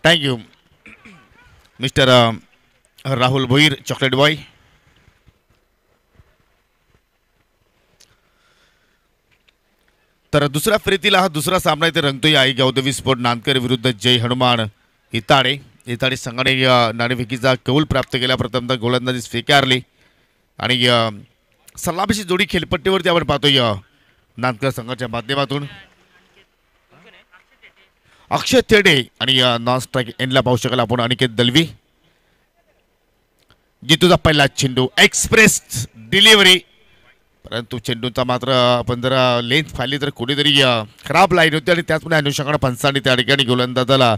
Thank you mister Rahul Bhoir chocolate boy. तर दुसऱ्या फेरीतील हा दुसरा सामना इथे रंगतोय. आई गौदवी स्पोर्ट नांदकर विरुद्ध जय हनुमान इताडे. इताडे संघाने नाणेफेकीचा कौल प्राप्त केला. प्रथमतः गोलंदाजी स्वीकारली आणि सलामीची जोडी खेळपट्टीवरती आपण पाहतोय नांदकर संघाच्या माध्यमातून. अक्षय थेडे आणि नॉन स्ट्राईक एंडला पाहू शकाल आपण अनिकेत दलवी. जितूचा पहिला चेंडू एक्सप्रेस डिलिव्हरी, परंतु चेंडूचा मात्र आपण जरा लेंथ पाहिली तर कुठेतरी खराब लाईन होती आणि त्याचमुळे अनुषंगाने पंचांनी त्या ठिकाणी गोलंदाजाला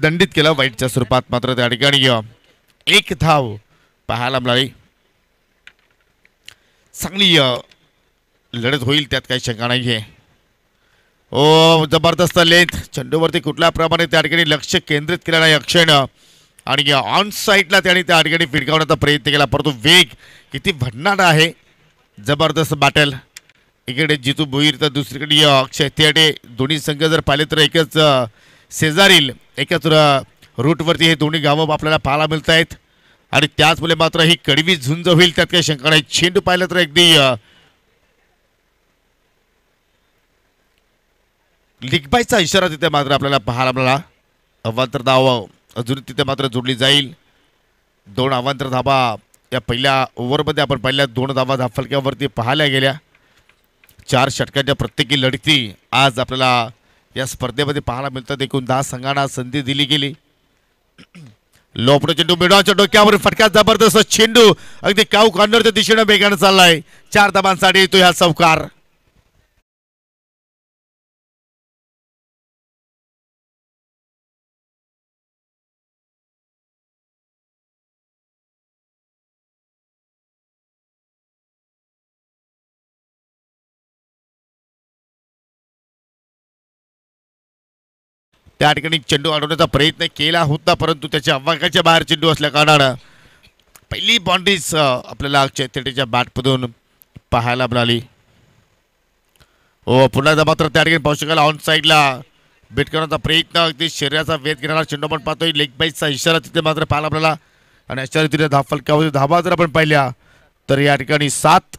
दंडित केलं वाईटच्या स्वरूपात. मात्र त्या ठिकाणी एक धाव पाहायला मिळाली. चांगली लढत होईल त्यात काही शंका नाही आहे. ओ जबरदस्त लेंथ चेंडूवरती कुठल्या प्रमाणे त्या ठिकाणी लक्ष केंद्रित केलं नाही अक्षयनं आणि ऑन साईडला त्याने त्या ठिकाणी फिरकावण्याचा प्रयत्न केला, परंतु वेग किती भन्नाट आहे. जबरदस्त बॅटल. इकडे जितू भोईर तर दुसरीकडे अक्षय थेडे. दोन्ही संघ जर पाहिले तर एकच शेजारील एकच रूटवरती हे दोन्ही गावं आपल्याला पाहायला मिळत आहेत आणि त्याचमुळे मात्र ही कडवी झुंज होईल त्यात काही शंका नाही. चेंडू पाहिलं तर अगदी लिगबाईचा इशारा तिथे मात्र आपल्याला पाहायला मिळाला. अवांतर धाव अजून तिथे मात्र जोडली जाईल. 2 अवांतर धाबा या पहिल्या ओव्हरमध्ये आपण पहिल्या 2 धावा धाफलक्यावरती पाहायला गेल्या. 4 षटकांच्या प्रत्येकी लढती आज आपल्याला या स्पर्धेमध्ये पाहायला मिळतात. एकूण 10 संघांना संधी दिली गेली. लोपडो चेंडू मिडवाच्या डोक्यावर फटका जबरदस्त चेंडू अगदी काऊ कॉर्नरच्या दिशेने वेगाने चाललाय. 4 धावांसाठी येतो हा चौकार. त्या ठिकाणी चेंडू अडवण्याचा प्रयत्न केला होता, परंतु त्याच्या अवकाशाच्या बाहेर चेंडू असल्या कारणानं पहिली बाउंड्रीज आपल्याला अक्षय थेडेच्या बॅटमधून पाहायला मिळाली. हो पुन्हा मात्र त्या ठिकाणी पाहू शकाल ऑन साईडला बेट करण्याचा प्रयत्न अगदी शरीराचा वेध घेणारा चेंडू आपण पाहतोय. लेग बाईचा इशारा तिथे मात्र पाहायला मिळाला आणि अशा रीतीने धाफलक्यामध्ये धाबा जर आपण पाहिल्या तर या ठिकाणी 7.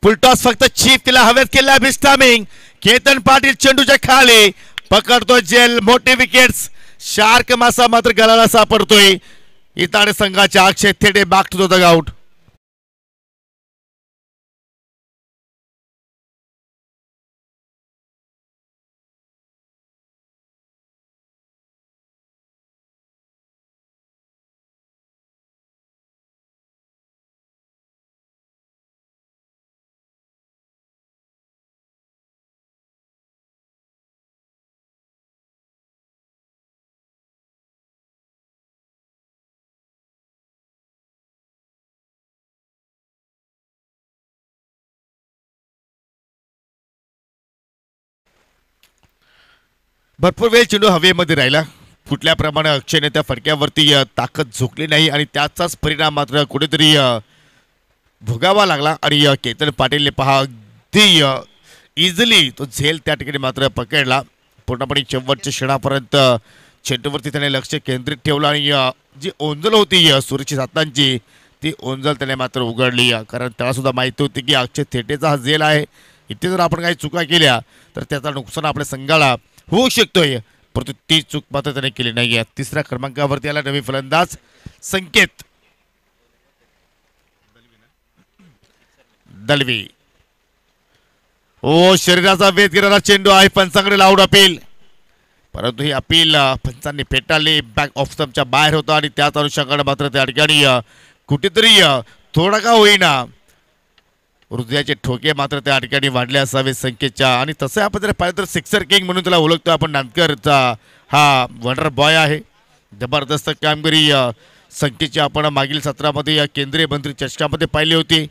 फुलटॉस फक्त चीफ तिला हवेत केला. बिस्टामिंग केतन पाटील चेंडूच्या खाली पकडतो जेल. मोठे विकेट्स. शार्क मासा मात्र गळाला सापडतोय. इताडे संघाच्या अक्षय थेडे बॅक टू द डगआउट. भरपूर वेळ चेंडू हवेमध्ये राहिला. कुठल्याप्रमाणे अक्षयने त्या फटक्यावरती ताकद झोकली नाही आणि त्याचाच परिणाम मात्र कुठेतरी भोगावा लागला आणि केतन पाटीलने पहा अगदी इझिली तो झेल त्या ठिकाणी मात्र पकडला. पूर्णपणे शेवटच्या क्षणापर्यंत चेंडूवरती त्याने लक्ष केंद्रित ठेवलं आणि जी ओंजल होती सुरक्षित हातांची ती ओंजल त्याने मात्र उघडली. कारण त्याला सुद्धा माहिती होती की अक्षय थेटेचा हा झेल आहे. इथे जर आपण काही चुका केल्या तर त्याचा नुकसान आपल्या संघाला होऊ शकतोय, परंतु ती चूक मात्र त्याने केली नाही आहे. 3ऱ्या क्रमांकावरती आला नवी फलंदाज संकेत दलवी. ओ शरीराचा वेध घेणारा चेंडू आहे. पंचांकडे आऊट अपील, परंतु ही अपील पंचांनी फेटाळली. बॅक ऑफ स्टंपच्या बाहेर होता आणि त्याच अनुषंगाने मात्र त्या ठिकाणी कुठेतरी थोडा का होईना हृदयाचे ठोके मात्र त्या ठिकाणी वाढले असावे संकेतच्या. आणि तसं आपण जर पाहिलं तर सिक्सर किंग म्हणून त्याला ओळखतो आपण. नांदकरचा हा वंडर बॉय आहे. जबरदस्त कामगिरी संकेतची आपण मागील सत्रामध्ये या केंद्रीय मंत्री चषकामध्ये पाहिली होती.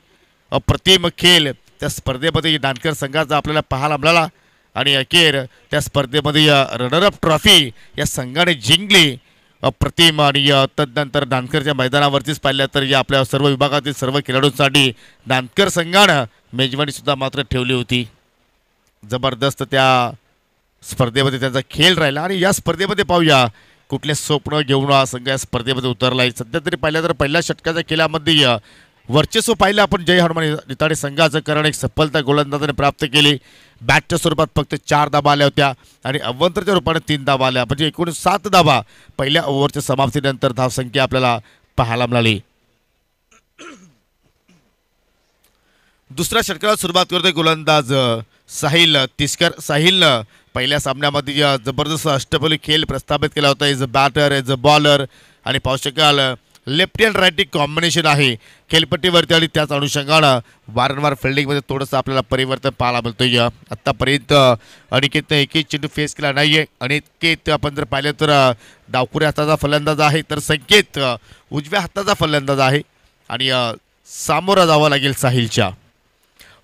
अप्रतिम खेळ त्या स्पर्धेमध्ये नांदकर संघाचा आपल्याला पाहायला मिळाला आणि अखेर त्या स्पर्धेमध्ये रनरअप ट्रॉफी या संघाने जिंकली. अप्रतिम आणि तदनंतर नांदकरच्या मैदानावरतीच पाहिल्या तर या आपल्या सर्व विभागातील सर्व खेळाडूंसाठी नांदकर संघानं मेजवानी सुद्धा मात्र ठेवली होती. जबरदस्त त्या स्पर्धेमध्ये त्यांचा खेळ राहिला आणि या स्पर्धेमध्ये पाहूया कुठले स्वप्न घेऊन हा संघ या स्पर्धेमध्ये उतरलाय. सध्या तरी पाहिलं तर पहिल्या षटकाच्या खेळामध्ये वर्चस्व पाहिलं आपण जय हनुमान निताडे संघाचं, कारण एक सफलता गोलंदाजाने प्राप्त केली. बॅटच्या स्वरूपात फक्त 4 धाबा आल्या होत्या आणि अव्वंतरच्या रूपाने 3 धाबा आल्या, म्हणजे एकूण 7 धाबा पहिल्या ओव्हरच्या समाप्तीनंतर धावसंख्या आपल्याला पाहायला मिळाली. दुसऱ्या षटकाला सुरुवात करतोय गोलंदाज साहिल तिस्कर. साहिलनं पहिल्या सामन्यामध्ये जबरदस्त अष्टपैलू खेळ प्रस्थापित केला होता. As a batter, as a bowler आणि पाहू शकाल लेफ्ट हँड राईट कॉम्बिनेशन आहे खेळपट्टीवरती आणि त्याच अनुषंगानं वारंवार फिल्डिंगमध्ये थोडंसं आपल्याला परिवर्तन पाहायला मिळतोय. आत्तापर्यंत अनिकेतनं एकही चेंडू फेस केला नाही आहे. अनिकेत आपण जर पाहिलं तर डावखुऱ्या हाताचा फलंदाज आहे, तर संकेत उजव्या हाताचा फलंदाज आहे आणि सामोरा जावं लागेल साहिलच्या.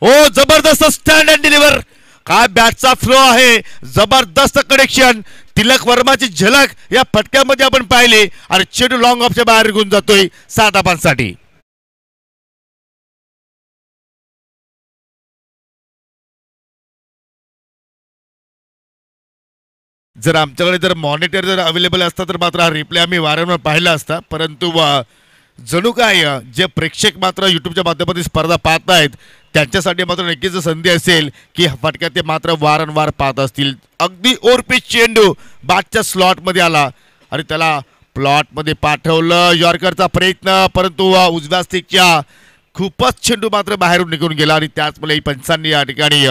ओ जबरदस्त स्टँड अँड डिलिव्हर, काय बॅटचा फ्लो आहे, जबरदस्त कनेक्शन. तिलक वर्माची झलक या फटक्यामध्ये आपण पाहिली आणि चेंडू लॉंग ऑफच्या बाहेर निघून जातोय 7 धाबांसाठी. जर आमच्याकडे जर मॉनिटर जर अवेलेबल असता तर मात्र हा रिप्ले आम्ही वारंवार पाहिला असता, परंतु जणू काय जे प्रेक्षक मात्र यूट्यूबच्या माध्यमातून स्पर्धा पाहत आहेत त्यांच्यासाठी मात्र नक्कीच संधी असेल की फटक्यात ते मात्र वारंवार पाहत असतील. अगदी ओरपीच चेंडू बॅटच्या स्लॉटमध्ये आला आणि त्याला प्लॉटमध्ये पाठवलं. यॉर्करचा प्रयत्न, परंतु उजव्या स्टिकच्या खूपच चेंडू मात्र बाहेरून निघून गेला आणि त्याचमुळे पंचांनी या ठिकाणी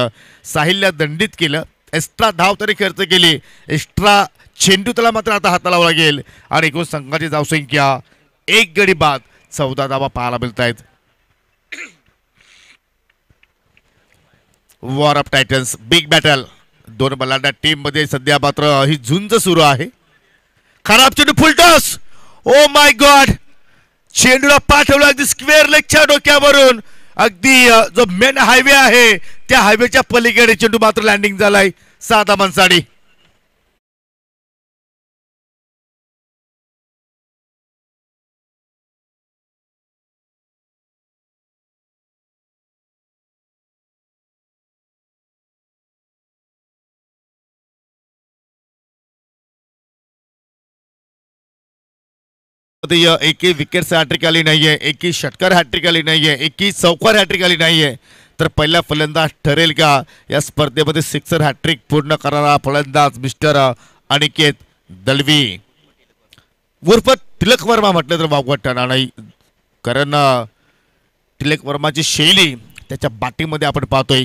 साहिलला दंडित केलं. एक्स्ट्रा धाव तरी खर्च केली, एक्स्ट्रा चेंडू त्याला मात्र आता हाताळावा लागेल आणि एकूण संघाची धावसंख्या 1 गडी बाद 14 धावा पाहायला मिळत आहेत. War of Titans big battle, 2 बलाढ्य टीम मध्ये सध्या मात्र ही झुंज सुरू आहे. खराब चेंडू फुलटॉस, ओ माय गॉड, चेंडूला पाठवला अगदी स्क्वेअर लेगच्या डोक्यावरून. अगदी जो मेन हायवे आहे त्या हायवेच्या पलीकडे चेंडू मात्र लँडिंग झालाय 6 धाबांसाठी. एकही विकेट हॅट्रिक आली नाहीये, एकही षटकार हॅट्रिक आली नाहीये, एकही चौकार हॅट्रिक आली नाहीये. तर पहिला फलंदाज ठरेल का या स्पर्धेमध्ये सिक्सर हॅट्रिक पूर्ण करणारा फलंदाज मिस्टर अनिकेत दलवी उर्फ तिलक वर्मा म्हटलं तर वावगं ठरणार नाही, कारण तिलक वर्माची शैली त्याच्या बॅटिंगमध्ये आपण पाहतोय.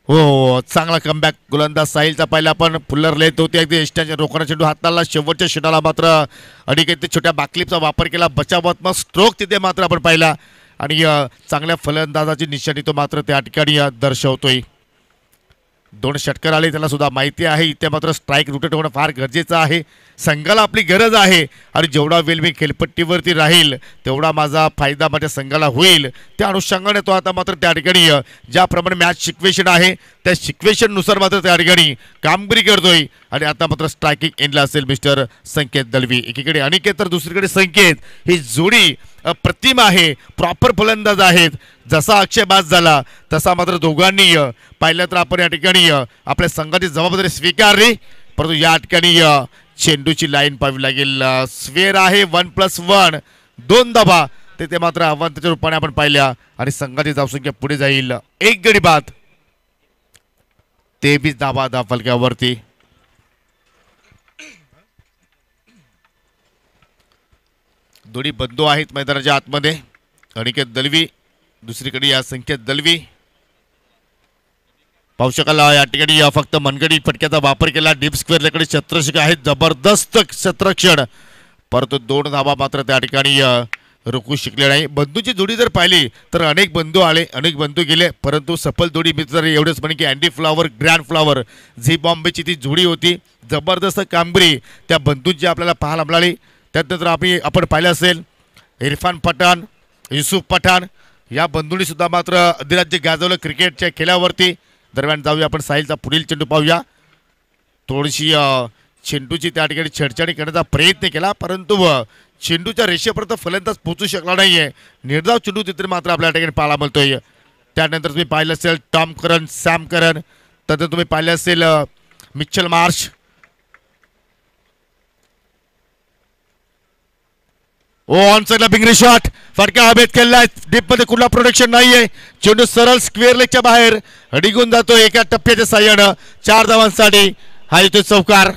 हो, चांगला कमबॅक गोलंदाज साहिलचा पहिला पण फुल्लर लेत होते अगदी एस्टाच्या रोखणा चेंडू हाताला. शेवटच्या षटकाला मात्र अनिकेत छोट्या बाकलीपचा वापर केला, बचावात्मक स्ट्रोक तिथे मात्र आपण पाहिला आणि चांगल्या फलंदाजाची निशाणी तो मात्र त्या ठिकाणी दर्शवतोय. 2 षटकार आले, त्याला सुद्धा माहिती आहे इथे मात्र स्ट्राईक रोटेट होणं फार गरजेचं आहे. संघाला आपली गरज आहे आणि जेवढा वेळ मी खेळपट्टीवरती राहील तेवढा माझा फायदा माझ्या संघाला होईल. त्या अनुषंगाने तो आता मात्र त्या ठिकाणी ज्याप्रमाणे मॅच सिक्वेशन आहे त्या सिक्वेशननुसार मात्र त्या ठिकाणी कामगिरी करतोय आणि आता मात्र स्ट्रायकिंग एंडला असेल मिस्टर संकेत दलवी. एकीकडे अनिकेत तर दुसरीकडे संकेत, ही जोडी अप्रतिम आहे, प्रॉपर फलंदाज आहेत. जसा अक्षय बाद झाला तसा मात्र दोघांनी पाहिलं तर आपण या ठिकाणी आपल्या संघाची जबाबदारी स्वीकारली, परंतु या ठिकाणी चेंडूची लाईन पाहावी लागेल. स्वेअर आहे 1+1, 2 धाबा ते मात्र आव्हानाच्या रूपाने आपण पाहिल्या आणि संघाची धावसंख्या पुढे जाईल 1 गडी बाद 23 धाबा धावफलकावरती. दोन्ही बंधू आहेत मैदानाच्या आतमध्ये, अनिकेत दलवी दुसरीकडे या संकेत दलवी. पाहू शकाल या ठिकाणी फक्त मनगडी फटक्याचा वापर केला. डीप स्क्वेअरकडे क्षेत्ररक्षक आहेत, जबरदस्त क्षेत्ररक्षण, परंतु 2 धाबा मात्र त्या ठिकाणी रोखू शिकले नाही. बंधूची जोडी जर पाहिली तर अनेक बंधू आले, अनेक बंधू गेले, परंतु सफल जोडी मित्र एवढेच म्हणे की अँडी फ्लॉवर ग्रँड फ्लॉवर झी बॉम्बेची ती जोडी होती. जबरदस्त कामगिरी त्या बंधूंची आपल्याला पाहायला मिळाली. त्यानंतर आपण पाहिलं असेल इरफान पठाण, युसुफ पठाण या बंधूंनी सुद्धा मात्र अधिराज्य गाजवलं क्रिकेटच्या खेळावरती. दरम्यान जाऊया आपण साहिलचा पुढील चेंडू पाहूया. थोडीशी चेंडूची त्या ठिकाणी छेडछाडी करण्याचा प्रयत्न केला, परंतु चेंडूच्या रेषेपर्यंत फलंदाज पोहोचू शकला नाहीये. निर्धाव चेंडू तिथे मात्र आपल्या ठिकाणी पाहायला मिळतोय. त्यानंतर तुम्ही पाहिलं असेल टॉम करन, सॅम करन, त्यानंतर तुम्ही पाहिलं असेल मिचेल मार्श. ऑन साइडला बिंगरी शॉट, फटका हवेत केलाय, डीप मध्ये कुठला प्रोटेक्शन नाहीये. चेंडू सरळ स्क्वेअर लेगच्या बाहेर निघून जातो एका टप्प्याच्या साह्यानं. 4 धावांसाठी हा येतोय चौकार.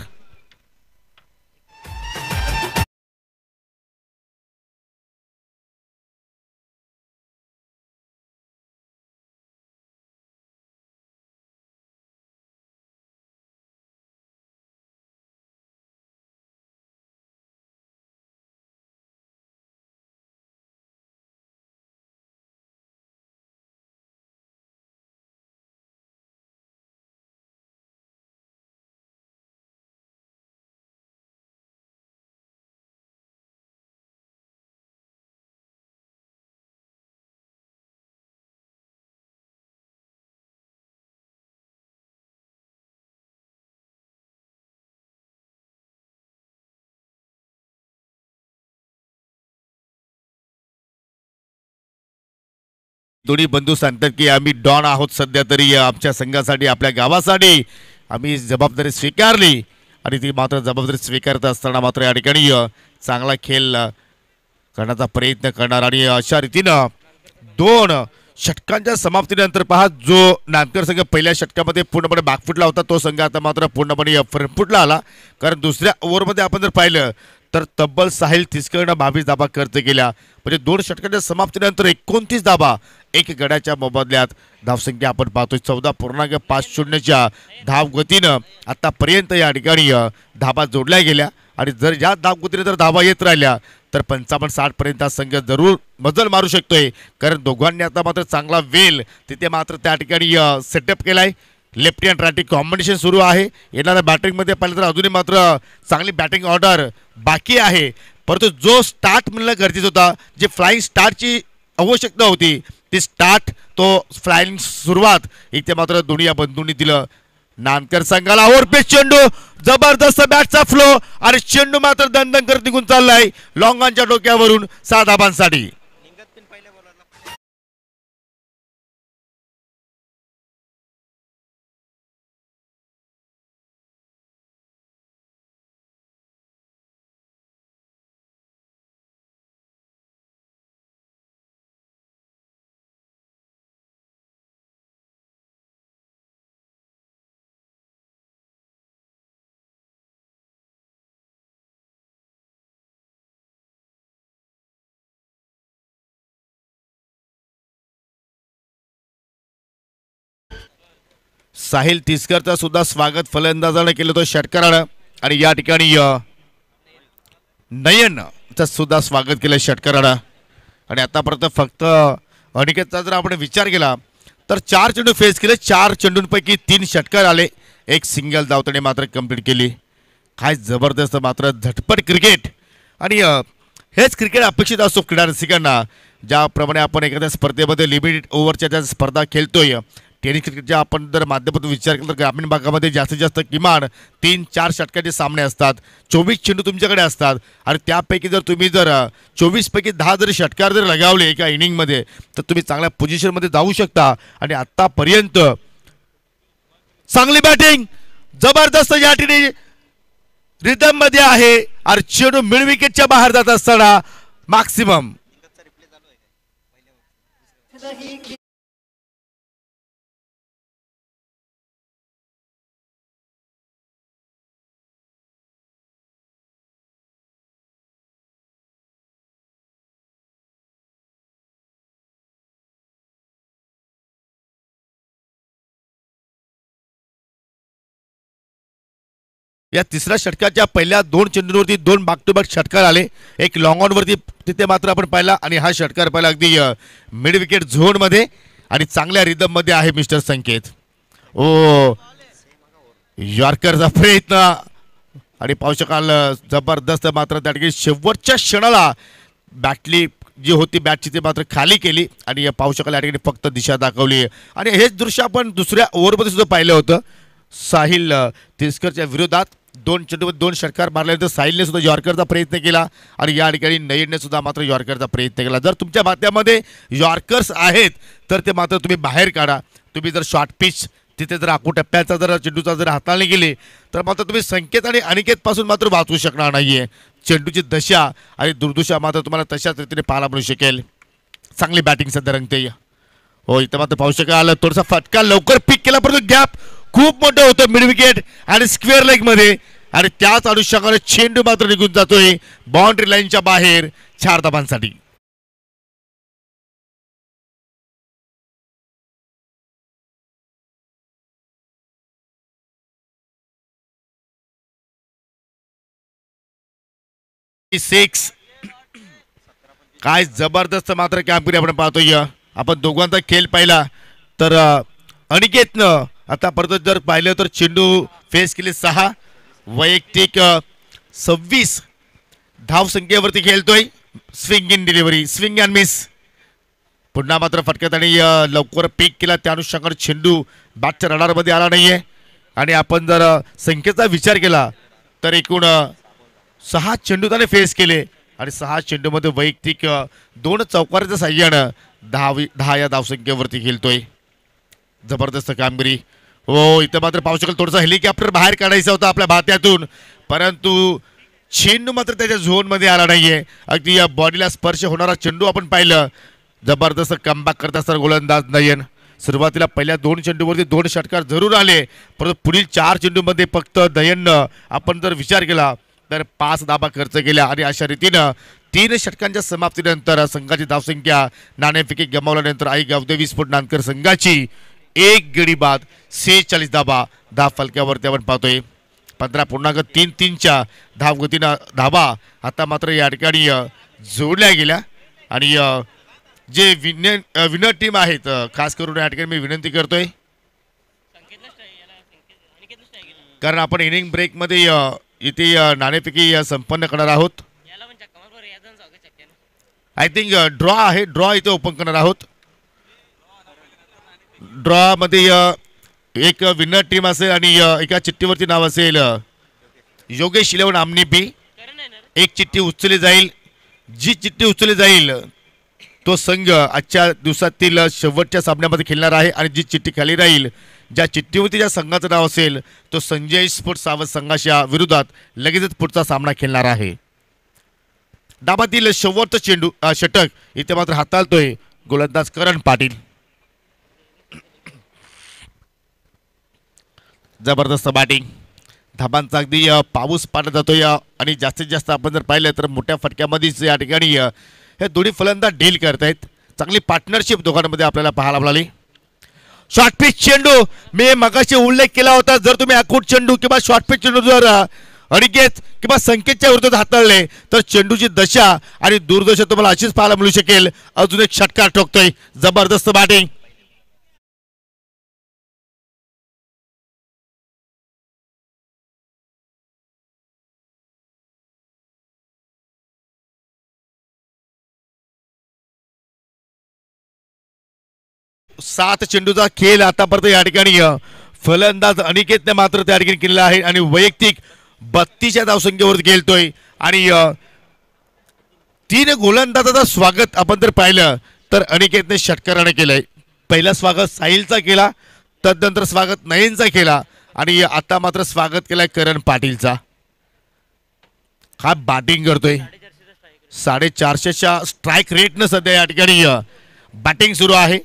दोन्ही बंधू सांगतात की आम्ही डॉन आहोत सध्या तरी आमच्या संघासाठी, आपल्या गावासाठी आम्ही जबाबदारी स्वीकारली आणि ती मात्र जबाबदारी स्वीकारत असताना मात्र या ठिकाणी चांगला खेळ करण्याचा प्रयत्न करणार. आणि अशा रीतीनं 2 षटकांच्या समाप्तीनंतर पहा, जो नांदकर संघ पहिल्या षटकामध्ये पूर्णपणे बॅकफुटला होता तो संघ आता मात्र पूर्णपणे फ्रंटफुटला आला. कारण दुसऱ्या ओव्हरमध्ये आपण जर पाहिलं तर तब्बल साहिल तिस्करनं 22 धाबा खर्च केल्या. म्हणजे 2 षटकांच्या समाप्तीनंतर 29 धाबा, 1 गड्याच्या मोबदल्यात धावसंख्या आपण पाहतोय 14.50च्या धावगतीनं आतापर्यंत या ठिकाणी धाबा जोडल्या गेल्या. आणि जर या धावगतीने जर धाबा येत राहिल्या तर 55-60 पर्यंत संघ जरूर मजल मारू शकतोय. कारण दोघांनी आता मात्र चांगला वेल तिथे मात्र त्या ठिकाणी सेटअप केलाय. लेफ्टी अँड राईटी कॉम्बिनेशन सुरू आहे. येणाऱ्या बॅटिंगमध्ये पाहिलं तर अजूनही मात्र चांगली बॅटिंग ऑर्डर बाकी आहे. परंतु जो स्टार्ट मिळणं गरजेचं होता, जे फ्लाइंग स्टार्टची आवश्यकता होती, ती स्टार्ट तो फ्लाइंग सुरुवात इथे मात्र दोन्ही या बंधूंनी दिलं. नांदकर संघाला ओव्हरपेस चेंडू, जबरदस्त बॅटचा फ्लो आणि चेंडू मात्र दणदण करत निघून चाललाय लॉंगांच्या डोक्यावरून 6 धाबांसाठी. साहिल तिस्करचा सुद्धा स्वागत फलंदाजाने केलं तो षटकारानं. आणि या ठिकाणी नयनचं सुद्धा स्वागत केलं षटकारानं. आणि आतापर्यंत फक्त अनिकेतचा जर आपण विचार केला तर 4 चेंडू फेस केले, 4 चेंडूंपैकी 3 षटकार आले, 1 सिंगल धाव त्याने मात्र कंप्लीट केली. काय जबरदस्त मात्र झटपट क्रिकेट. आणि हेच क्रिकेट अपेक्षित असतो क्रीडा रसिकांना. ज्याप्रमाणे आपण एखाद्या स्पर्धेमध्ये लिमिटेड ओव्हरच्या ज्या स्पर्धा खेळतोय, टेनिस क्रिकेटच्या आपण जर माध्यमातून विचार केला तर ग्रामीण भागामध्ये जास्तीत जास्त किमान 3-4 षटकाचे सामने असतात. 24 चेंडू तुमच्याकडे असतात आणि त्यापैकी जर तुम्ही जर 24 पैकी 10 जरी षटकार जर लगावले एका इनिंगमध्ये तर तुम्ही चांगल्या पोझिशनमध्ये जाऊ शकता. आणि आतापर्यंत चांगली बॅटिंग, जबरदस्त या ठिकाणी रिदम मध्ये आहे आणि चेंडू मिड विकेटच्या बाहेर जात असताना मॅक्सिमम या तिसऱ्या षटकाच्या पहिल्या 2 चेंडूंवरती 2 बॅक टू बॅक षटकार आले. एक लॉंग ऑन वरती तिथे मात्र आपण पाहिला आणि हा षटकार पाहिला अगदी मिड विकेट झोन मध्ये आणि चांगल्या रिदम मध्ये आहे मिस्टर संकेत. ओ यॉर्करचा प्रयत्न आणि पाहू शकाल जबरदस्त मात्र त्या ठिकाणी शेवटच्या क्षणाला बॅटली जी होती बॅटची ती मात्र खाली केली आणि पाहू शकाल या ठिकाणी फक्त दिशा दाखवली. आणि हेच दृश्य आपण दुसऱ्या ओव्हरमध्ये सुद्धा पाहिलं होतं. साहिल तिस्करच्या विरोधात दोन चेंडूमध्ये 2 षटकार मारल्यानंतर साहिलने सुद्धा यॉर्करचा प्रयत्न केला आणि या ठिकाणी नयनने सुद्धा मात्र यॉर्करचा प्रयत्न केला. जर तुमच्या बात्यामध्ये यॉर्कर्स आहेत तर ते मात्र तुम्ही बाहेर काढा. तुम्ही जर शॉर्ट पिच तिथे जर आखू टप्प्याचा जर चेंडूचा जर हाताळणी गेली तर मात्र तुम्ही संकेत आणि अनिकेतपासून मात्र वाचू शकणार नाहीये. चेंडूची दशा आणि दुर्दशा मात्र तुम्हाला तशाच रीतीने पाहायला मिळू शकेल. चांगली बॅटिंग सध्या रंगते. हो इथं मात्र पाहू शकाल थोडासा फटका लवकर पिक केला परंतु गॅप खूप मोठं होतं मिड विकेट आणि स्क्वेअर लेग मध्ये आणि त्याच अनुषंगाने चेंडू मात्र निघून जातोय बाउंड्री लाईनच्या बाहेर 4 धाबांसाठी. काय जबरदस्त मात्र कामगिरी आपण पाहतोय. आपण दोघांचा खेळ पाहिला तर अनिकेतनं आता परत जर पाहिलं तर चेंडू फेस केले 6 वैयक्तिक 26 धाव संख्येवरती खेळतोय. Swing in delivery swing and miss पुन्हा मात्र फटक्यात आणि लवकर पिक केला त्या अनुषंगाने चेंडू बॅटच्या रडारमध्ये आला नाहीये आणि आपण जर संख्येचा विचार केला तर एकूण 6 चेंडू त्याने फेस केले आणि 6 चेंडूमध्ये वैयक्तिक 2 चौकाराच्या साह्यानं 10 या धावसंख्येवरती खेळतोय. जबरदस्त कामगिरी. हो इथं मात्र पाहू शकाल थोडासा हेलिकॉप्टर बाहेर काढायचा होता आपल्या भात्यातून परंतु चेंडू मात्र त्याच्या झोनमध्ये आला नाहीये. अगदी या बॉडीला स्पर्श होणारा चेंडू आपण पाहिलं. जबरदस्त कमबॅक करत असताना गोलंदाज नयन सुरुवातीला पहिल्या 2 चेंडूवरती 2 षटकार जरूर आले परंतु पुढील 4 चेंडूमध्ये फक्त नयननं आपण जर विचार केला तर 5 धाबा खर्च केल्या आणि अशा रीतीनं 3 षटकांच्या समाप्तीनंतर संघाची धावसंख्या नाणेफेकी गमावल्यानंतर आई गावदेवी स्फोट नांदकर संघाची 1 गडी बाद 46 धाव फलक्यावरती आपण पाहतोय. 15.33च्या धावगतीनं धाबा आता मात्र या ठिकाणी जोडल्या गेल्या आणि जे विनर टीम आहेत खास करून या ठिकाणी मी विनंती करतोय कारण आपण इनिंग ब्रेकमध्ये इथे नाणेफेकी संपन्न करणार आहोत. आय थिंक ड्रॉ आहे ड्रॉ इथे ओपन करणार आहोत. ड्रॉ मध्ये एक विनर टीम असेल आणि एका चिठ्ठीवरती नाव असेल योगेश 11 आमनी बी. एक चिठ्ठी उचलली जाईल. जी चिठ्ठी उचलली जाईल तो संघ आजच्या दिवसातील शेवटच्या सामन्यामध्ये खेळणार आहे आणि जी चिठ्ठी खाली राहील ज्या चिठ्ठीवरती ज्या संघाचं नाव असेल तो संजय स्पोर्ट सावंत संघाच्या विरोधात लगेचच पुढचा सामना खेळणार आहे. डाबातील शेवटचा चेंडू षटक इथे मात्र हाताळतोय गोलंदाज करण पाटील. जबरदस्त बॅटिंग धाबांचा अगदी पाऊस पाडला जातोय आणि जास्तीत जास्त आपण जर पाहिलं तर मोठ्या फटक्यामध्येच या ठिकाणी हे दोन्ही फलंदाज डील करतायत. चांगली पार्टनरशिप दोघांमध्ये आपल्याला पाहायला मिळाली. शॉर्ट पिच चेंडू मी मगाशी उल्लेख केला होता जर तुम्ही आखूट चेंडू किंवा शॉर्ट पिच चेंडू जर अनिकेत किंवा संकेतच्या विरोधात हाताळले तर चेंडूची दशा आणि दूरदशा तुम्हाला अशीच पाहायला मिळू शकेल. अजून एक षटकार ठोकतोय. जबरदस्त बॅटिंग. सात चेंडूचा खेळ आतापर्यंत या ठिकाणी फलंदाज अनिकेतने मात्र त्या ठिकाणी केलेला आहे आणि वैयक्तिक 32 या धावसंख्येवर खेळतोय आणि 3 गोलंदाजाचं स्वागत आपण जर पाहिलं तर अनिकेतने षटकाराने केलंय. पहिला स्वागत साहिलचा केला तदनंतर स्वागत नयनचा केला आणि आता मात्र स्वागत केलाय करण पाटीलचा. हा बॅटिंग करतोय 450च्या स्ट्राईक रेटनं सध्या या ठिकाणी बॅटिंग सुरू आहे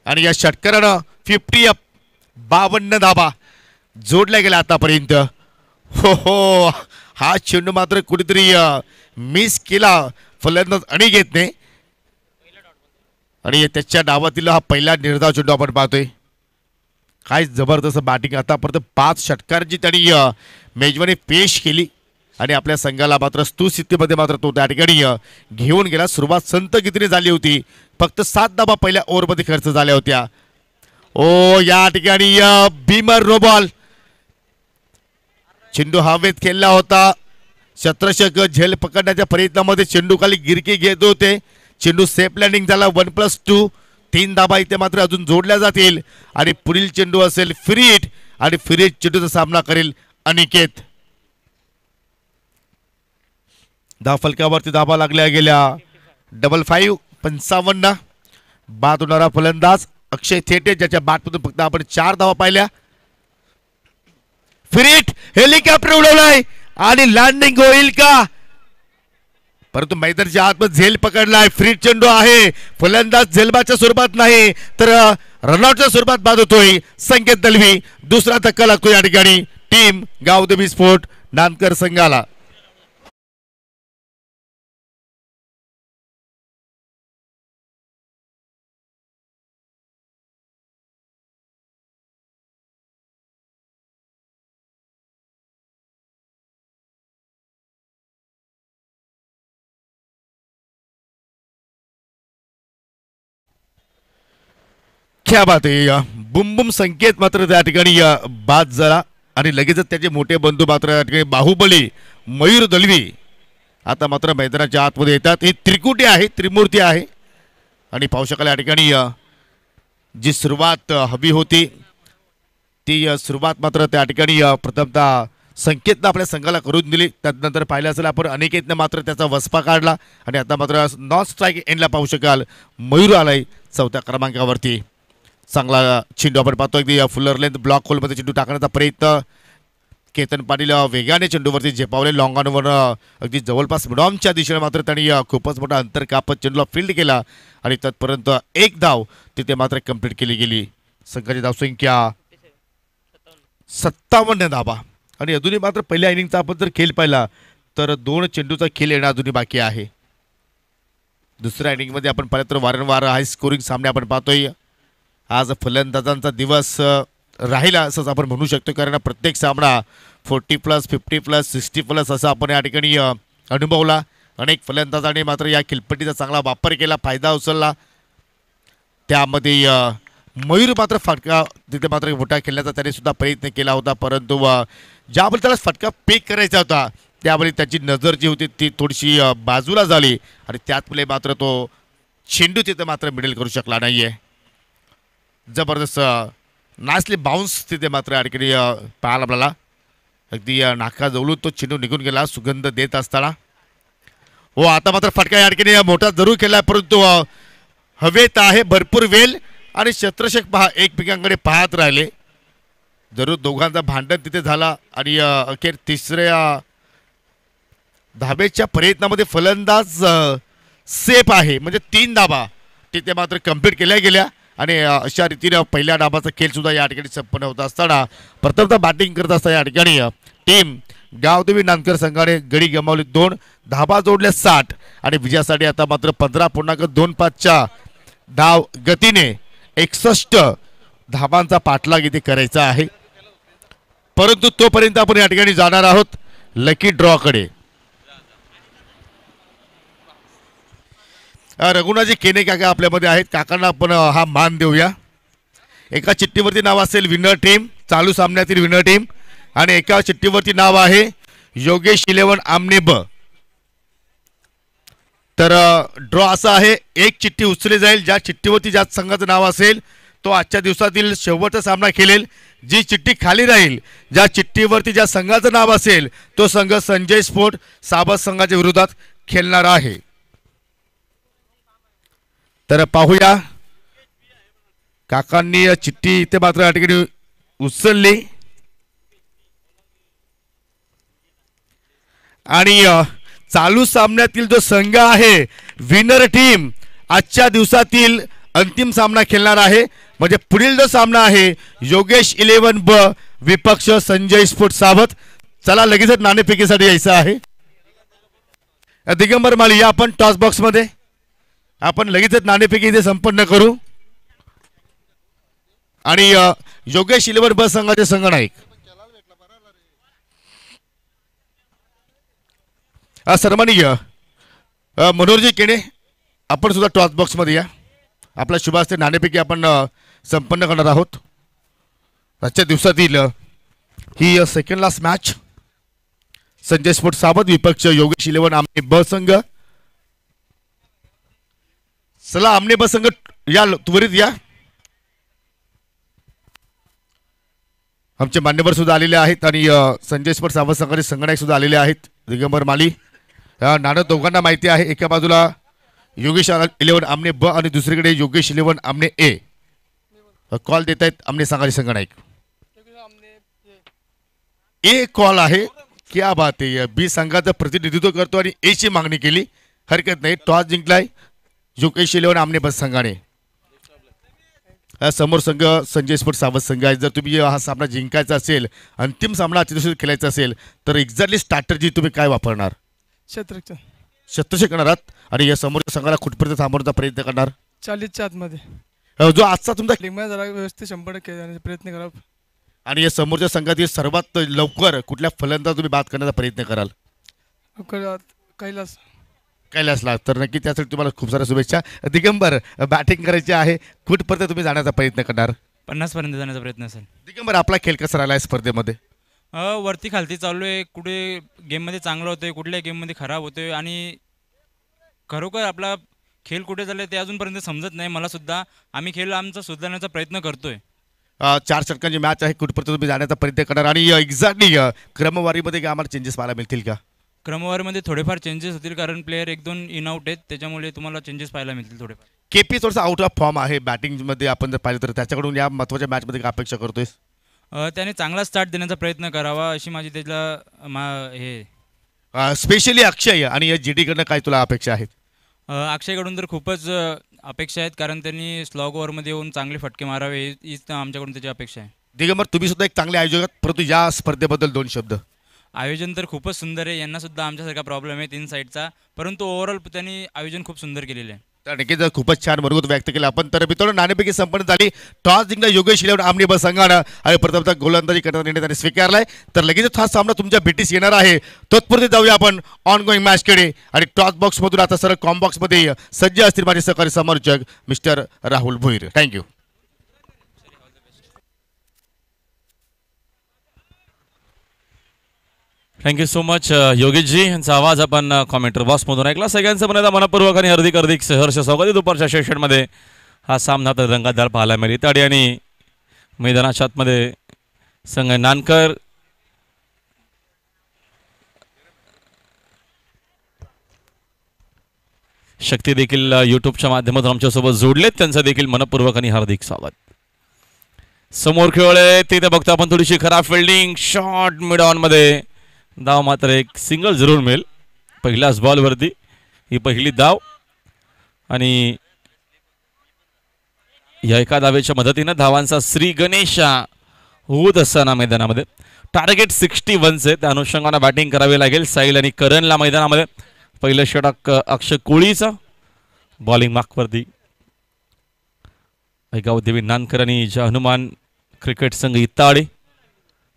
आणि या षटकारानं 50 अप 52 धाबा जोडल्या गेल्या आतापर्यंत. हो हो हा चेंडू मात्र कुठेतरी मिस केला फलंदाज अनिकेतने आणि त्याच्या डावातील हा पहिला निर्धाव चेंडू आपण पाहतोय. काय जबरदस्त बॅटिंग. आतापर्यंत 5 षटकारांची त्यांनी मेजवानी पेश केली आणि आपल्या संघाला मात्र स्तुस्थितीमध्ये मात्र तो त्या ठिकाणी घेऊन गेला. सुरुवात संत गतीने झाली होती. फक्त 7 धाबा पहिल्या ओव्हरमध्ये खर्च झाल्या होत्या. ओ या ठिकाणी बीमर नो बॉल. चेंडू हवेत खेळला होता. शत्रशक झेल पकडण्याच्या प्रयत्नामध्ये चेंडू खाली गिरकी घेत होते. चेंडू सेफ लँडिंग झाला. 1+2 3 धाबा इथे मात्र अजून जोडल्या जातील आणि पुढील चेंडू असेल फ्री हिट आणि फ्री हिट चेंडूचा सामना करेल अनिकेत. फलकावरती धाबा लागल्या गेल्या 55 55 बाद होणारा फलंदाज अक्षय थेटे ज्याच्या बॅटमधून फक्त आपण 4 धावा पाहिल्या. फ्रीट हेलिकॉप्टर उडवलाय आणि लँडिंग होईल का, परंतु मैदानाच्या आतमध्ये झेल पकडलाय. फ्री चेंडू आहे, फलंदाज झेलबाच्या स्वरूपात नाही तर रनआउटच्या स्वरूपात बाद होतोय. संकेत दलवी दुसरा धक्का लागतो या ठिकाणी टीम गावदेवी स्पोर्ट नांदकर संघाला. क्या बात आहे. बुम बुम संकेत मात्र त्या ठिकाणी बाद झाला आणि लगेचच त्याचे मोठे बंधू मात्र त्या ठिकाणी बाहुबली मयूर दलवी आता मात्र मैदानाच्या आतमध्ये येतात. ही त्रिकुटी आहे, त्रिमूर्ती आहे आणि पाहू शकाल या ठिकाणी जी सुरुवात हवी होती ती सुरुवात मात्र त्या ठिकाणी प्रथमतः संकेतनं आपल्या संघाला करून दिली. त्यानंतर पाहिलं असेल आपण अनिकेतनं मात्र त्याचा वसपा काढला आणि आता मात्र नॉन स्ट्राईक एंडला पाहू शकाल मयूर आलाय 4थ्या क्रमांकावरती. चांगला चेंडू आपण पाहतो, अगदी फुलर लेंथ ब्लॉक होलमध्ये चेंडू टाकण्याचा प्रयत्न. केतन पाटील वेगाने चेंडूवरती झेपावले लॉंगॉनवर अगदी जवळपास मिडॉमच्या दिशेने मात्र त्यांनी खूपच मोठा अंतर कापत चेंडूला फील्ड केला आणि तत्पर्यंत एक धाव तिथे मात्र कंप्लीट केली गेली. संघाची धावसंख्या 57 धावा आणि अजूनही मात्र पहिल्या इनिंगचा आपण जर खेळ पाहिला तर 2 चेंडूचा खेळ येणं अजूनही बाकी आहे. दुसऱ्या इनिंगमध्ये आपण पाहिलं तर वारंवार हाय स्कोरिंग सामने आपण पाहतोय. आज फलंदाजांचा दिवस राहिला असंच आपण म्हणू शकतो, कारण प्रत्येक सामना 40+, 50+, 60+ असा आपण या ठिकाणी अनुभवला. अनेक फलंदाजांनी मात्र या खिलपट्टीचा चांगला वापर केला, फायदा उचलला. त्यामध्ये मयूर मात्र फटका तिथे मात्र मोठा खेळण्याचा त्याने सुद्धा प्रयत्न केला होता, परंतु ज्यावेळी त्याला फटका पेक करायचा होता त्यावेळी त्याची नजर जी होती ती थोडीशी बाजूला झाली आणि त्यातमुळे मात्र तो चेंडू तिथे मात्र मिडल करू शकला नाहीये. जबरदस्त नाचले बाउन्स तिथे मात्र या ठिकाणी पाहायला आपल्याला. अगदी नाकाजवळून तो चेंडू निघून गेला सुगंध देत असताना. हो आता मात्र फटका या ठिकाणी मोठा जरूर केला, परंतु हवेत आहे भरपूर वेल आणि शत्रक्षक पहा एकमेकांकडे पाहत राहिले. जरूर दोघांचा भांडण तिथे झाला आणि अखेर तिसऱ्या धाब्याच्या प्रयत्नामध्ये फलंदाज सेफ आहे, म्हणजे 3 धाबा तिथे मात्र कंप्लीट केल्या गेल्या आणि अशा रीतीने पहिल्या डाबाचा खेळ सुद्धा या ठिकाणी संपन्न होत असताना प्रथमतः बॅटिंग करत असताना या ठिकाणी टीम गावदेवी नांदकर संघाने गडी गमावली 2, धाबा जोडल्या 60 आणि विजयासाठी आता मात्र 15.25च्या धाव गतीने 61 धाबांचा पाठलाग इथे करायचा आहे. परंतु तोपर्यंत आपण या ठिकाणी जाणार आहोत लकी ड्रॉ कडे. रघुनाथजी केने काका आपल्यामध्ये आहेत, काकांना आपण हा मान देऊया. एका चिठ्ठीवरती नाव असेल विनर टीम, चालू सामन्यातील विनर टीम, आणि एका चिठ्ठीवरती नाव आहे योगेश 11 आमने ब. तर ड्रॉ असा आहे, एक चिठ्ठी उचलली जाईल, ज्या चिठ्ठीवरती ज्या संघाचं नाव असेल तो आजच्या दिवसातील शेवटचा सामना खेळेल. जी चिठ्ठी खाली राहील, ज्या चिठ्ठीवरती ज्या संघाचं नाव असेल तो संघ संजय स्पोर्ट साबत संघाच्या विरोधात खेळणार आहे. तर पाहूया काकांनी चिठ्ठी इथे मात्र या ठिकाणी उचलली आणि चालू सामन्यातील जो संघ आहे विनर टीम आजच्या दिवसातील अंतिम सामना खेळणार आहे. म्हणजे पुढील जो सामना आहे योगेश 11 ब विपक्ष संजय स्पोर्ट सावत. चला लगेच नाणेफेकीसाठी यायचं आहे. दिगंबर माळी या आपण टॉस बॉक्स मध्ये, आपण लगेच नाणेफेकी इथे संपन्न करू. आणि योगेश 11 ब संघाचे संघनायक सन्माननीय मनोहरजी केणे, आपण सुद्धा टॉस बॉक्स मध्ये या. आपल्या शुभ हस्ते नाणेफेकी आपण संपन्न करणार आहोत. आजच्या दिवसातील ही second last match Sanjay sport सावत विपक्ष योगेश 11 आमने ब संघ. चला आमने ब संघ या, त्वरित या. आमचे मान्यवर सुद्धा आलेले आहेत आणि संजय स्पोर्ट सावत संघाचे संघनायक सुद्धा आलेले आहेत. दिगंबर माली नाणं दोघांना माहिती आहे. एका बाजूला योगेश 11 आमने ब आणि दुसरीकडे योगेश 11 आमने ए. कॉल देत आहेत आमने सांगायचे संघ नाईक. ए कॉल आहे. क्या बात आहे. बी संघाचं प्रतिनिधित्व करतो आणि ए ची मागणी केली. हरकत नाही. टॉस जिंकलाय योगेश 11 आमने ब संघाने. समोर संघ संजय स्पोर्ट सावध संघ आहे. जर तुम्ही हा सामना जिंकायचा असेल, अंतिम सामना आजच्या दिवशी खेळायचा असेल तर एक्झॅक्टली स्ट्रॅटर्जी तुम्ही काय वापरणार? शतरक्षक करणार आणि या समोरच्या संघाला कुठपर्यंत थांबवण्याचा प्रयत्न करणार? 40च्या आतमध्ये. जो आजचा तुमचा जरा व्यवस्थित 100% देण्याचा प्रयत्न करा. आणि या समोरच्या संघातील सर्वात लवकर कुठल्या फलंदाज तुम्ही बाद करण्याचा प्रयत्न कराल? कैलासला. तर नक्की त्यासाठी तुम्हाला खूप साऱ्या शुभेच्छा. दिगंबर बॅटिंग करायची आहे. कुठपर्यंत तुम्ही जाण्याचा प्रयत्न करणार? 50 पर्यंत जाण्याचा प्रयत्न असेल. दिगंबर आपला खेळ कसा राहिला आहे स्पर्धेमध्ये? वरती खालती चालू आहे. कुठे गेममध्ये चांगलं होतंय, कुठल्या गेममध्ये खराब होतोय आणि खरोखर आपला खेळ कुठे चाललाय ते अजूनपर्यंत समजत नाही मला सुद्धा. आम्ही खेळ आमचा सुधारण्याचा प्रयत्न करतोय. 4 षटकांची मॅच आहे. कुठपर्यंत तुम्ही जाण्याचा प्रयत्न करणार आणि एक्झॅक्टली क्रमवारीमध्ये आम्हाला चेंजेस पाहायला मिळतील का? क्रमवारीमध्ये थोडेफार चेंजेस होतील कारण प्लेयर 1-2 इन आउट आहेत, त्याच्यामुळे तुम्हाला चेंजेस पाहायला मिळतील थोडेफार. केपी थोडासा आउट ऑफ फॉर्म आहे बॅटिंगमध्ये. आपण जर पाहिलं तर त्याच्याकडून या महत्त्वाच्या मॅचमध्ये काय अपेक्षा करतोय? त्याने चांगला स्टार्ट देण्याचा प्रयत्न करावा अशी माझी त्याला हे स्पेशली अक्षय आणि या जीडीकडनं काय तुला अपेक्षा आहेत? अक्षयकडून तर खूपच अपेक्षा आहेत कारण त्यांनी स्लॉग ओव्हरमध्ये येऊन चांगले फटके मारावे हीच आमच्याकडून त्याची अपेक्षा आहे. दिगंबर तुम्ही सुद्धा एक चांगले आयोजक, परंतु या स्पर्धेबद्दल 2 शब्द. आयोजन तर खूपच सुंदर आहे. यांना सुद्धा आमच्यासारखा प्रॉब्लेम आहे 3 साईडचा, परंतु ओव्हरऑल त्यांनी आयोजन खूप सुंदर केलेलं आहे. तर नक्कीच खूपच छान मनोगत व्यक्त केलं आपण. तर मित्रांनो नाणेपैकी संपन्न झाली. टॉस जिंकला योगेश 11 आमने ब संघानं आणि प्रथमतः गोलंदाजी करण्याचा निर्णय त्याने स्वीकारलाय. तर लगेच हा सामना तुमच्या भेटीस येणार आहे. तत्पूर्वी जाऊया आपण ऑन गोईंग मॅचकडे आणि टॉस बॉक्समधून आता सरळ कॉम बॉक्समध्ये सज्ज असतील माझे सहकारी समर्थक mister Rahul Bhoir. Thank you. Thank you so much योगेशजी. यांचा आवाज आपण कॉमेंटर बॉक्समधून ऐकला. सगळ्यांचं पुन्हा मनपूर्वक आणि हार्दिक सहर्ष स्वागत. दुपारच्या सेशनमध्ये हा सामना तर रंगतदार पाहायला मिळेल. इताडी आणि मैदानाच्या आतमध्ये संघ नानकर शक्ती देखील यूट्यूबच्या माध्यमातून आमच्यासोबत जोडलेत. त्यांचं देखील मनपूर्वक आणि हार्दिक स्वागत. समोर खेळले तिथे बघतो आपण थोडीशी खराब फिल्डिंग. शॉर्ट मिड ऑन मध्ये धाव मात्र एक सिंगल जरूर मिळेल पहिल्याच बॉलवरती. ही पहिली धाव आणि या एका धावेच्या मदतीनं धावांचा श्री गणेशा होत असताना मैदानामध्ये टार्गेट 61चे. त्या अनुषंगाने बॅटिंग करावी लागेल साहिल आणि करणला मैदानामध्ये. पहिलं षटक अक्षय कोळीचं बॉलिंग मार्कवरती. ऐकाव देवी नानकर आणि हनुमान क्रिकेट संघ इताडे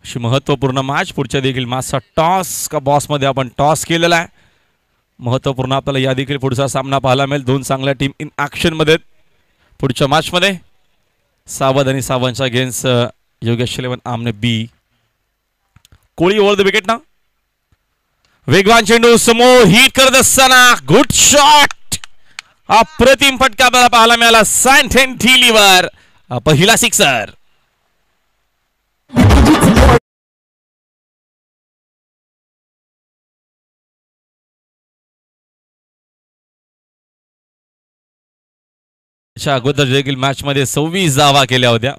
अशी महत्त्वपूर्ण मॅच. पुढच्या देखील मॅचचा टॉस का बॉसमध्ये आपण टॉस केलेला आहे. महत्त्वपूर्ण आपल्याला या देखील पुढचा सामना पाहायला मिळेल. 2 चांगल्या टीम इन ॲक्शनमध्ये पुढच्या मॅचमध्ये. सावध आणि सावंतच्या अगेन्स्ट योगेश 11 आमने बी. कोळी ओव्हर द विकेट ना. वेगवान चेंडू समोर हिट करत असताना गुड शॉट. अप्रतिम फटका आपल्याला पाहायला मिळाला सॅन्टेन ढिलीवर. पहिला सिक्सर. अगोदर देखील मॅच मध्ये 26 धावा केल्या होत्या.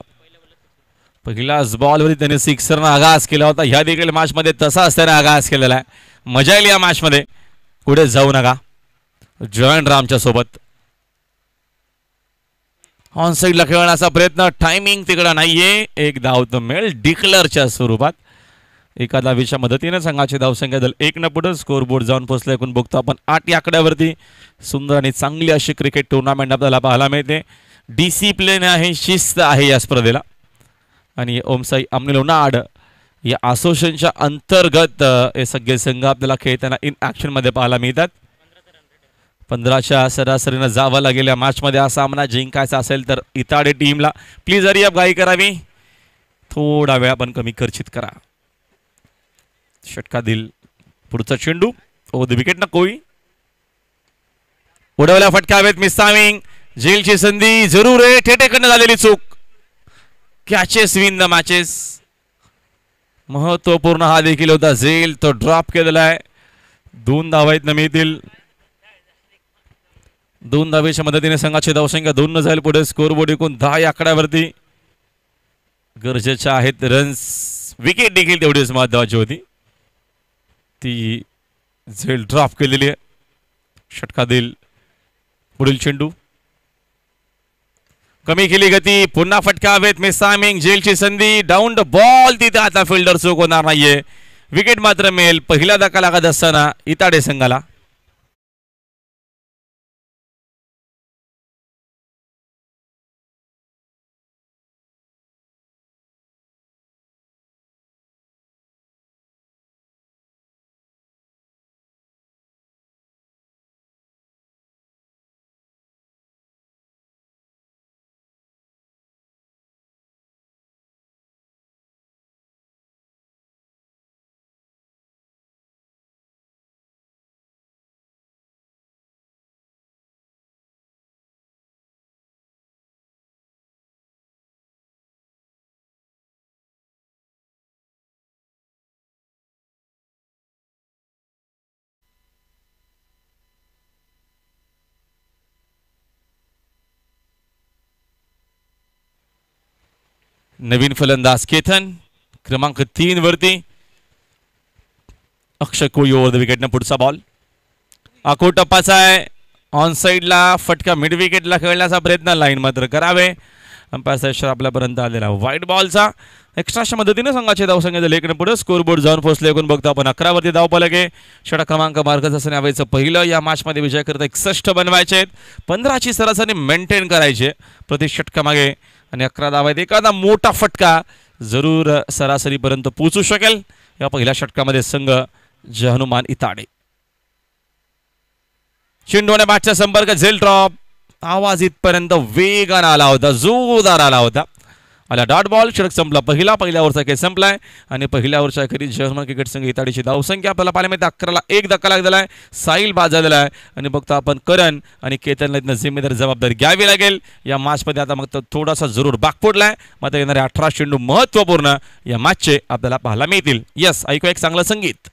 पहिल्याच बॉलवरती त्याने सिक्सरनं आगाज केला होता. ह्या देखील मॅच मध्ये तसाच त्याने आगाज केलेला आहे. मजा येईल या मॅच मध्ये. पुढे जाऊ नका. जॉईन रामच्या सोबत ऑन साईडला खेळण्याचा प्रयत्न. टायमिंग तिकडे नाहीये. एक धाव तो मिळेल डिक्लरच्या स्वरूपात. एका धावेच्या मदतीने संघाची धावसंख्या दल 1 पुढे. स्कोरबोर्ड जाऊन पोहोचले. एकूण बघतो आपण 8 या आकड्यावरती. सुंदर आणि चांगली अशी क्रिकेट टुर्नामेंट आपल्याला पाहायला मिळते. डिसिप्लिन आहे, शिस्त आहे या स्पर्धेला. आणि ओमसाई आमने लोणाड या असोसिएशनच्या अंतर्गत हे सगळे संघ आपल्याला खेळताना इन ॲक्शनमध्ये पाहायला मिळतात. 15च्या सरासरीनं जावं लागेल या मॅचमध्ये. हा सामना जिंकायचा असेल तर इताडे टीमला प्लीज हरी अप घाई करावी. थोडा वेळ आपण कमी खर्चित करा. षटका दिल पुढचा चेंडू ओव्हर द विकेट ना. कोळी उडवल्या फटका हवेत. मिसामिंग जेलची संधी जरूर आहे. ठेठेकडनं झालेली चूक. Catches win the matches. महत्वपूर्ण हा देखील होता. झेल तो ड्रॉप केलेला आहे. 2 धावा आहेत मिळतील. 2 धावेच्या मदतीने संघाची धावसंख्या 2 न जाईल पुढे. स्कोर बोर्ड एकूण 10 या आकड्यावरती. गरजेच्या आहेत रन्स. विकेट देखील तेवढीच महत्वाची होती. ती झेल ड्रॉप केलेली आहे. षटका देईल पुढील चेंडू. कमी केली गती. पुन्हा फटका हवेत. Miss timing. झेलची संधी. Down the ball. तिथे आता फिल्डर चूक होणार नाहीये. विकेट मात्र मिळेल. पहिला धक्का लागत असताना इताडे संघाला. नवीन फलंदाज केतन क्रमांक 3 वरती. अक्षय कोळी ओव्हर द विकेटनं पुढचा बॉल. आखो टप्पाचा आहे. ऑन साईडला फटका. मिड विकेटला खेळण्याचा प्रयत्न. लाईन मात्र करावे. अंपायर इशारा आपल्यापर्यंत आलेला व्हाईट बॉलचा. एक्स्ट्राच्या मदतीने संघाचे धावसंख्या झाले 1 पुढे. स्कोर बोर्ड जाऊन पोहोचले. एकूण बघतो आपण 11 वरती धाव पलके. षटक क्रमांक मार्गच असणे हवेचं पहिलं. या मॅचमध्ये विजय करता 61 बनवायचे आहेत. 15ची सरासरी मेंटेन करायची प्रति षटकामागे आणि 11 धावा आहेत. एखादा मोठा फटका जरूर सरासरीपर्यंत पोहोचू शकेल. या पहिल्या षटकामध्ये संघ हनुमान इताडे. चेंडूने बॅटचा संपर्क. झेल ड्रॉप. आवाज इथपर्यंत वेगाने आला होता. जोरदार आला होता. आला डॉट बॉल. षटक संपला. पहिल्या ओव्हरचा खेळ संपलाय आणि पहिल्या ओव्हरच्या अखेरीस हनुमान क्रिकेट संघ इताडीची धावसंख्या आपल्याला पाहायला मिळते 11ला 1 धक्का लागलेला आहे. साहिल बाद झालेला आहे आणि बघतो आपण करण आणि केतनला इथनं जिम्मेदारी जबाबदारी घ्यावी लागेल. या मॅचमध्ये आता मग थोडासा जरूर बाग पडलाय. मात्र येणारे 18 चेंडू महत्वपूर्ण या मॅचचे आपल्याला पाहायला मिळतील. यस, ऐकू एक चांगलं संगीत.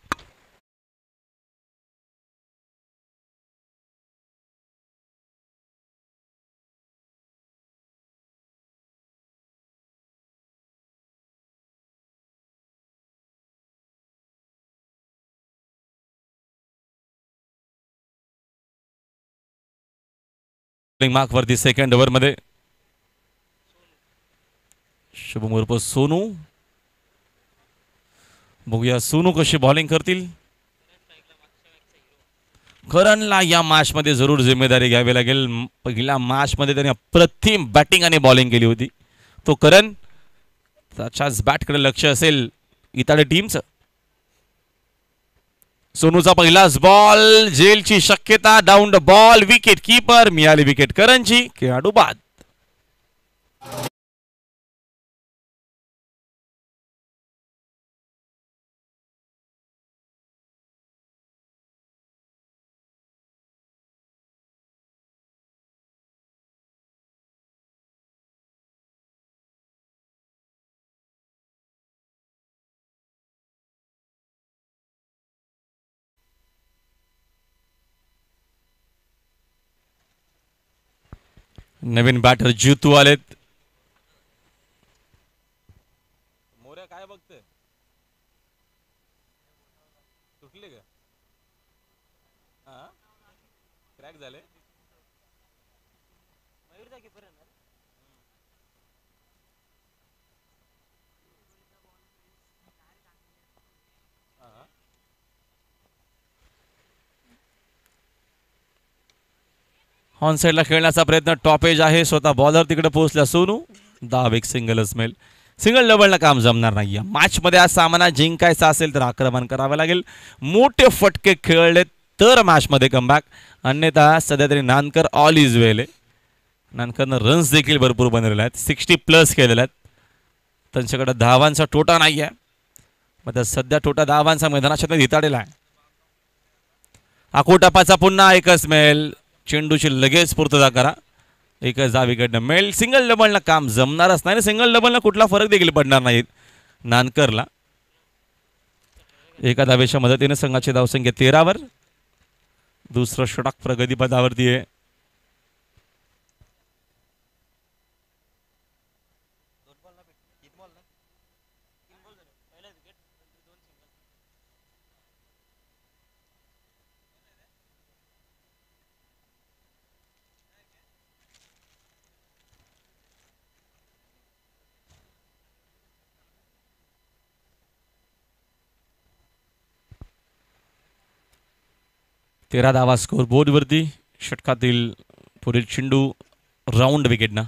मार्क वरती सेकंड ओव्हर मध्ये शुभम उर्फ सोनू. बघूया सोनू कशी बॉलिंग करतील. करणला या मॅच मध्ये जरूर जिम्मेदारी घ्यावी लागेल. पहिल्या मॅच मध्ये त्याने अप्रतिम बॅटिंग आणि बॉलिंग केली होती. तो करण त्याच्याच बॅटकडे लक्ष असेल इताडे टीमचं. सोनूचा पहिलाच बॉल. जेलची शक्यता. Down the ball. Wicket keeper. मिळाली विकेट करणची. खेळाडू बाद. नवीन बॅटर ज्युतू आलेत. मोऱ्या काय बघते. तुटले का. क्रॅक झाले. ऑन साईडला खेळण्याचा प्रयत्न. टॉपेज आहे. स्वतः बॉलर तिकडे पोहोचला सोनू. धाव एक सिंगलच मिळेल. सिंगल डबलला काम जमणार नाही. मॅच मध्ये आज सामना जिंकायचा असेल तर आक्रमण करावं लागेल. मोठे फटके खेळले तर मॅच मध्ये कमबॅक. अन्यथा सध्या तरी नानकर ऑल इज वेल आहे. नानकरनं रन्स देखील भरपूर बनवलेले आहेत. 60+ केलेले आहेत. त्यांच्याकडे धावांचा टोटा नाही आहे. मग सध्या टोटा धावांचा मैदानाच्या हिताडेला आहे. आकोटापाचा पुन्हा एकच मिळेल. चेंडूची लगेच पूर्तता करा. एकच धाव विकेटनं मिळेल. सिंगल डबलनं काम जमणारच नाही. सिंगल डबलनं कुठला फरक देखील पडणार नाहीत नानकरला. एका धावेच्या मदतीने संघाची धावसंख्या 13 वर. दुसरं षटक प्रगतीपथावरती आहे. तेरा धावा स्कोर बोर्डवरती. षटकातील पुढील चेंडू राऊंड विकेटना.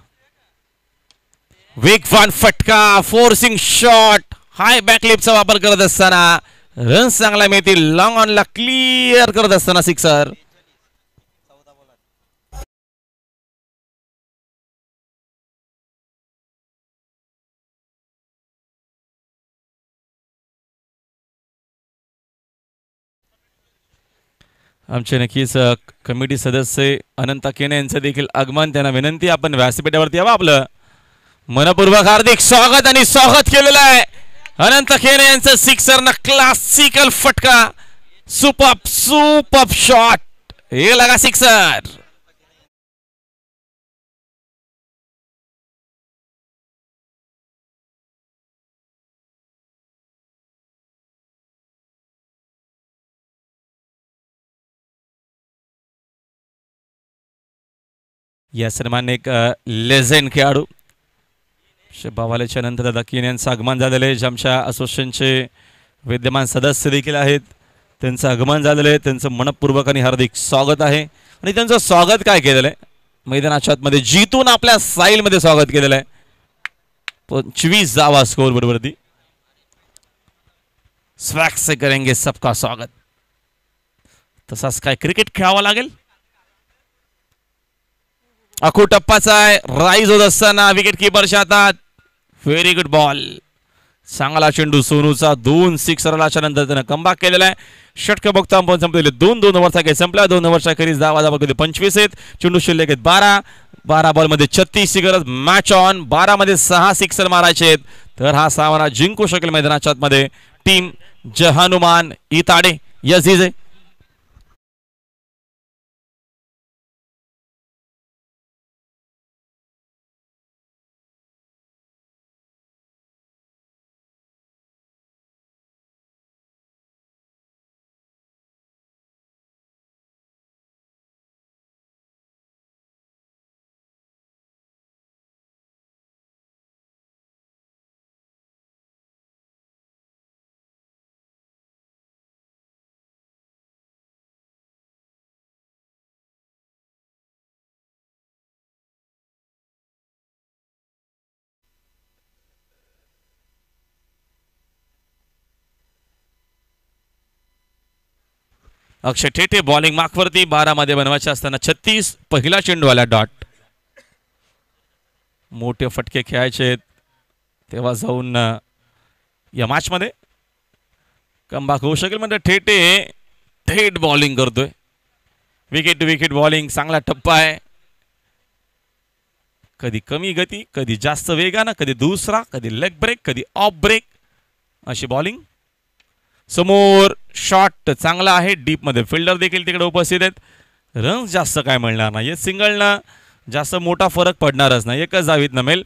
वेगवान फटका, फोर्सिंग शॉट, हाय बॅकलिपचा वापर करत असताना रन्स चांगला मिळतील. लॉंग ऑनला क्लिअर करत असताना सिक्सर. आमचे नक्कीच कमिटी सदस्य अनंता केने यांचं देखील आगमन. त्यांना विनंती आपण व्यासपीठावरती यावं. आपलं मनपूर्वक हार्दिक स्वागत आणि स्वागत केलेलं आहे. अनंत केने यांचं सिक्सरनं क्लासिकल फटका. सुपर शॉट, हे लगा सिक्सर. या सन्मान एक लेजेंड खेळाडू बावालेच्या नंतर दादा केने यांचं आगमन झालेलं आहे. जे आमच्या असोसिएशनचे विद्यमान सदस्य देखील आहेत, त्यांचं आगमन झालेलं आहे. त्यांचं मनपूर्वक आणि हार्दिक स्वागत आहे. आणि त्यांचं स्वागत काय केलेलं आहे, मैदानाच्या आतमध्ये जितून आपल्या साईलमध्ये स्वागत केलेलं आहे. 25 धावा स्कोर बरोबरती. स्वॅग से करेंगे सबका स्वागत. तसाच काय क्रिकेट खेळावं लागेल. अखू टप्पाचा आहे. राईज होत असताना विकेट किपरच्या हातात. Very good ball. चांगला चेंडू सोनूचा. 2 सिक्सरला नंतर त्यानं कमबॅक केलेला आहे. षटक बघता आपण संपलेले 2 ओव्हरचा काही संपला. 2 ओव्हरच्या अखेरीस धावा कधी 25 आहेत. चेंडू शिल्लक आहेत 12 बॉलमध्ये 36 गरज. Match on. 12 मध्ये 6 सिक्सर मारायचे आहेत. तर हा सामना जिंकू शकेल मैदानाच्या आतमध्ये टीम जहानुमान Itade. Yes DJ. Akshay Thethe bowling मार्कवरती. 12 मध्ये बनवायचे असताना 36. पहिला चेंडू आला डॉट. मोठे फटके खेळायचे तेव्हा जाऊन या मॅच मध्ये कमबॅक होऊ शकेल. म्हणजे ठेठे थेट बॉलिंग करतोय. Wicket to wicket bowling. चांगला टप्पा आहे. कधी कमी गती, कधी जास्त वेगानं, कधी दुसरा, कधी लेग ब्रेक, कधी ऑफ ब्रेक, अशी बॉलिंग. समोर शॉट चांगला आहे. डीप मध्ये फिल्डर देखील तिकडे उपस्थित आहेत. रन्स जास्त काय मिळणार नाही. सिंगलनं जास्त मोठा फरक पडणारच नाही. एकच धावीत नमेल.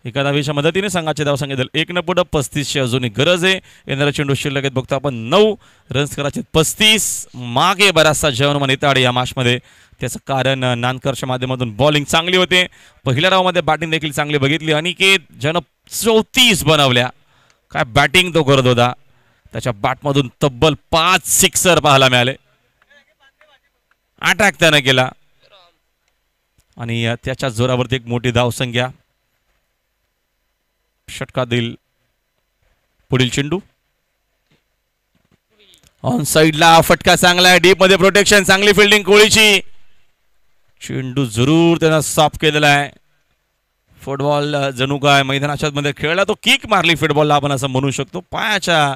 एका धावीच्या मदतीने संघाचे धावसंख्या 1 न पुढे 35ची अजूनही गरज आहे. येणारा चेंडू शिल्लक आहेत बघतो आपण 9 रन्स करायचे 35. मागे बराचसा जवान इताडे या मॅचमध्ये. त्याचं कारण नानकरच्या माध्यमातून बॉलिंग चांगली होते. पहिल्या डावामध्ये बॅटिंग देखील चांगली बघितली. अनिकेत ज्यानं 34 बनवल्या. काय बॅटिंग तो करत होता. त्याच्या बॅटमधून तब्बल 5 सिक्सर पाहायला मिळाले. अटॅक त्यानं केला आणि त्याच्या जोरावरती एक मोठी धावसंख्या. षटकातील पुढील चेंडू ऑन साइडला. फटका चांगला आहे. डीप मध्ये प्रोटेक्शन. चांगली फिल्डिंग कोहलीची. चेंडू जरूर त्यानं स्टॉप केलेला आहे. फुटबॉल जणू काय मैदानाच्या मध्ये खेळला. तो किक मारली फुटबॉलला आपण असं म्हणू शकतो. पायाच्या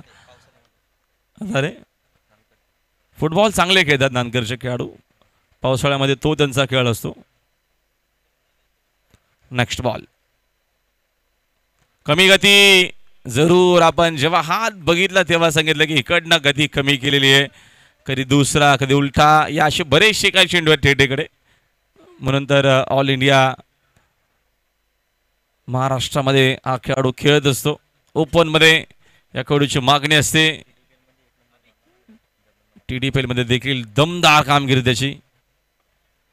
अरे फुटबॉल चांगले खेळतात नानकरचे खेळाडू. पावसाळ्यामध्ये तो त्यांचा खेळ असतो. Next ball. कमी गती. जरूर आपण जेव्हा हात बघितला तेव्हा सांगितलं की इकडनं गती कमी केलेली आहे, कधी दुसरा कधी उलटा, या असे बरेचसे काही चेंडू आहेत थेटेकडे. म्हणून तर ऑल इंडिया महाराष्ट्रामध्ये हा खेळाडू खेळत असतो. ओपनमध्ये या खेळाडूची मागणी असते. TDPL मध्ये देखील दमदार कामगिरी त्याची.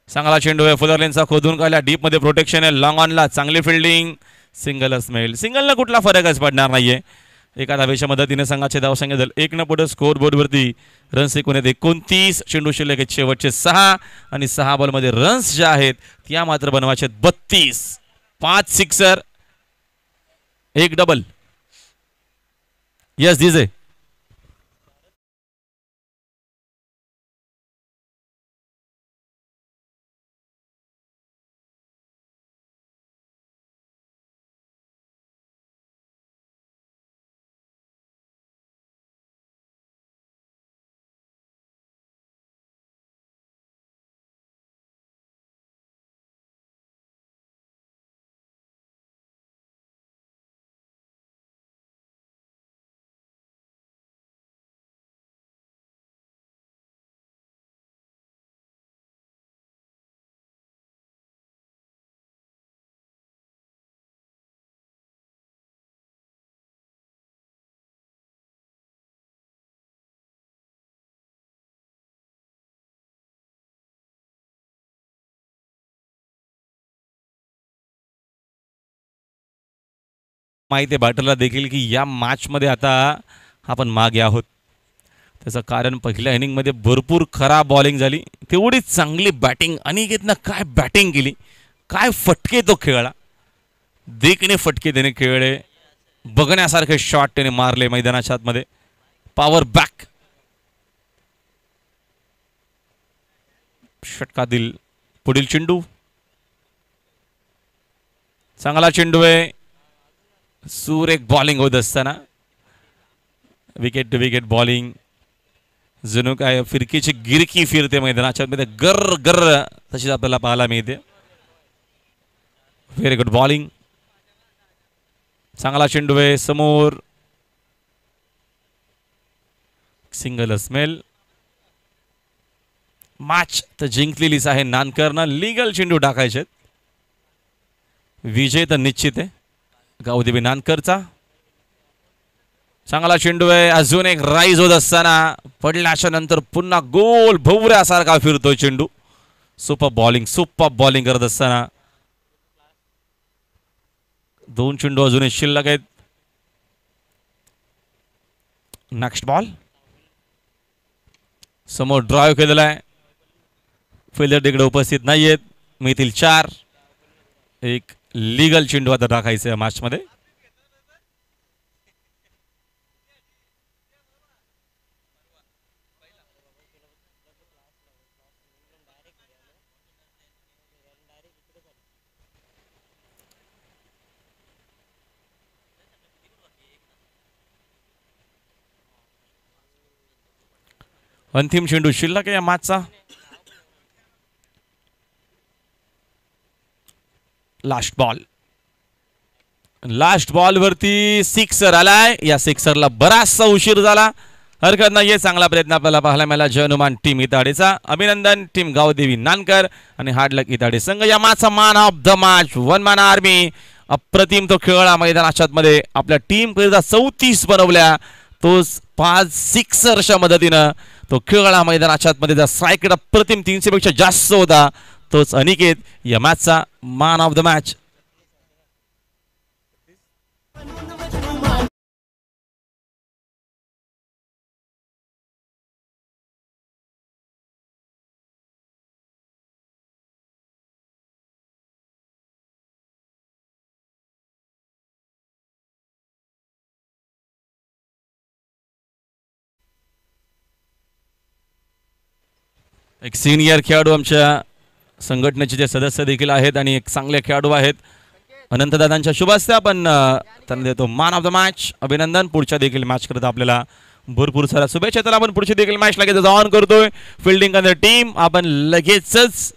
चांगला चेंडू आहे, फुलर लेनचा खोदून काढला, डीप मध्ये प्रोटेक्शन आहे, लॉंग ऑनला चांगली फिल्डिंग, सिंगलच मिळेल. सिंगलला कुठला फरकच पडणार नाहीये. एका धावेच्या मदतीने संघाचे धावसंख्या झाले 1 न पुढे. स्कोअर बोर्डवरती रन्स एकूण आहेत 29. चेंडू शिल्लक आहेत शेवटचे 6 आणि 6 बॉलमध्ये रन्स ज्या आहेत त्या मात्र बनवायचे 32. 5 सिक्सर 1 डबल. Yes DJ. माहिती आहे बॅटरला देखील की या मॅचमध्ये आता आपण मागे आहोत. त्याचं कारण पहिल्या इनिंगमध्ये भरपूर खराब बॉलिंग झाली, तेवढी चांगली बॅटिंग. अनिकेतनं काय बॅटिंग केली, काय फटके तो खेळला, देखणे फटके त्याने खेळले, बघण्यासारखे शॉट त्याने मारले मैदानाच्या आतमध्ये. पॉवर बॅक षटकातील पुढील चेंडू, चांगला चेंडू आहे. सुरेख बॉलिंग होत असताना विकेट टू विकेट बॉलिंग, जणू काय फिरकीची गिरकी फिरते मैदानाच्या मध्ये, गर्र गर्र तशीच आपल्याला पाहायला मिळते. व्हेरी गुड बॉलिंग, चांगला चेंडू आहे समोर, सिंगल स्मेल. मॅच तर जिंकलेलीच आहे नानकरनं. लीगल चेंडू टाकायचे, विजय तर निश्चित आहे गावदेवी नानकरचा. चांगला चेंडू आहे, अजून एक राईज होत असताना पडल्याच्या नंतर पुन्हा गोल भोवऱ्यासारखा फिरतोय चेंडू. सुपर बॉलिंग करत असताना 2 चेंडू अजूनही शिल्लक आहेत. नेक्स्ट बॉल, समोर ड्राईव्ह केलेला आहे, फिल्डर तिकडे उपस्थित नाहीयेत, मिळतील 4. एक लीगल चेंडू आता टाकायचं या मॅच मध्ये. अंतिम चेंडू शिल्लक आहे या मॅचचा. लास्ट बॉल वरती सिक्सर आलाय. या सिक्सरला बराचसा उशीर झाला, हरकत नाहीये, चांगला प्रयत्न आपल्याला पाहायला मिळाला जयनुमान टीम इताडेचा. अभिनंदन टीम गावदेवी नानकर आणि हार्डलक इताडे संघ. या मॅचचा man of the match one man army. अप्रतिम तो खेळला मैदानाच्या मध्ये, आपल्या टीम करिता 34 बनवल्या, तोच 5 सिक्सरच्या मदतीनं तो खेळला मैदानाच्या मध्ये. त्या स्ट्राईक रेट अप्रतिम 300 पेक्षा जास्त होता, तोच अनिकेत या मॅचचा मॅन ऑफ द मॅच. एक सिनियर खेळाडू आमच्या संघटनेचे जे सदस्य देखील आहेत आणि एक चांगले खेळाडू आहेत, अनंतदादांच्या शुभ हस्ते आपण त्यांना देतो मॅन ऑफ द मॅच. अभिनंदन. पुढच्या देखील मॅच करता आपल्याला भरपूर साऱ्या शुभेच्छा. तर आपण पुढची देखील मॅच लगेच ऑन करतोय. फिल्डिंग टीम आपण लगेचच